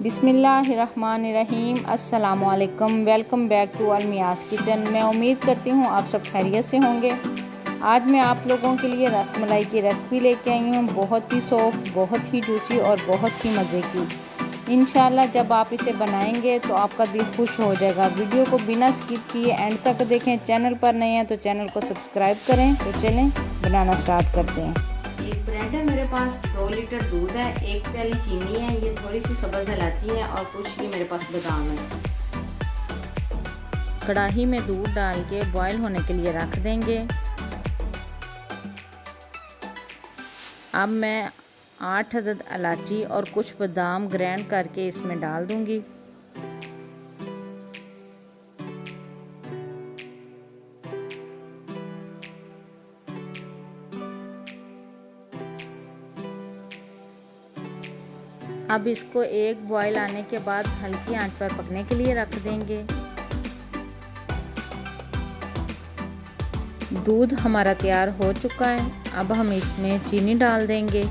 बिस्मिल्लाहिर्रहमानिर्रहीम। अस्सलामुअलैकुम। Welcome back to Almiyaz kitchen. मैं उम्मीद करती हूँ आप सब खैरियत से होंगे। आज मैं आप लोगों के लिए रसमलाई की रेसिपी लेके आई हूँ। बहुत ही सॉफ्ट, बहुत ही जूसी और बहुत ही मज़े की। इंशाल्लाह जब आप इसे बनाएंगे तो आपका दिल खुश हो जाएगा। वीडियो को बिना स्किप किए एंड तक देखें। चैनल पर नए हैं तो चैनल को सब्सक्राइब करें। तो चलें बनाना स्टार्ट करते हैं। एक ब्रेड है मेरे पास, 2 लीटर दूध है, 1 प्याली चीनी है, ये थोड़ी सी सब्ज़ इलायची है और कुछ ये मेरे पास बादाम है। कढ़ाई में दूध डाल के बॉईल होने के लिए रख देंगे। अब मैं 8 अदद इलायची और कुछ बादाम ग्राइंड करके इसमें डाल दूंगी। अब इसको एक बॉईल आने के बाद हल्की आंच पर पकने के लिए रख देंगे। दूध हमारा तैयार हो चुका है। अब हम इसमें चीनी डाल देंगे।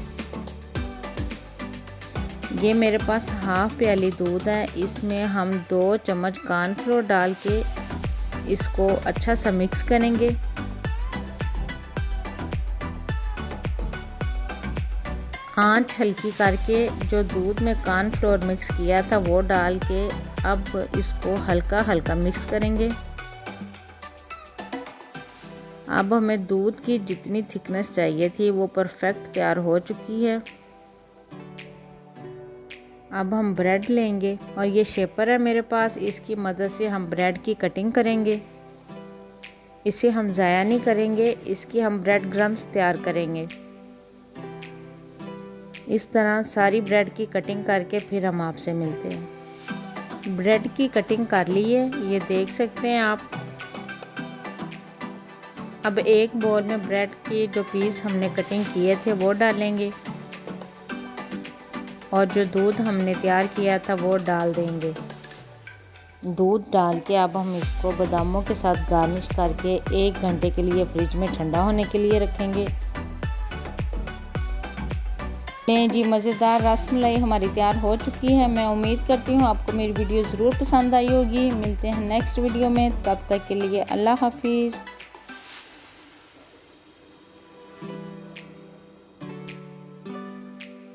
ये मेरे पास हाफ प्याली दूध है। इसमें हम 2 चम्मच कॉर्नफ्लोर डाल के इसको अच्छा सा मिक्स करेंगे। आंच हल्की करके जो दूध में कॉर्नफ्लोर मिक्स किया था वो डाल के अब इसको हल्का हल्का मिक्स करेंगे। अब हमें दूध की जितनी थिकनेस चाहिए थी वो परफेक्ट तैयार हो चुकी है। अब हम ब्रेड लेंगे और ये शेपर है मेरे पास, इसकी मदद से हम ब्रेड की कटिंग करेंगे। इसे हम ज़ाया नहीं करेंगे, इसकी हम ब्रेड क्रम्स तैयार करेंगे। इस तरह सारी ब्रेड की कटिंग करके फिर हम आपसे मिलते हैं। ब्रेड की कटिंग कर ली है, ये देख सकते हैं आप। अब एक बोल में ब्रेड के जो पीस हमने कटिंग किए थे वो डालेंगे और जो दूध हमने तैयार किया था वो डाल देंगे। दूध डाल के अब हम इसको बादामों के साथ गार्निश करके 1 घंटे के लिए फ्रिज में ठंडा होने के लिए रखेंगे। जी, मज़ेदार रसमलाई हमारी तैयार हो चुकी है। मैं उम्मीद करती हूँ आपको मेरी वीडियो ज़रूर पसंद आई होगी। मिलते हैं नेक्स्ट वीडियो में, तब तक के लिए अल्लाह हाफिज़।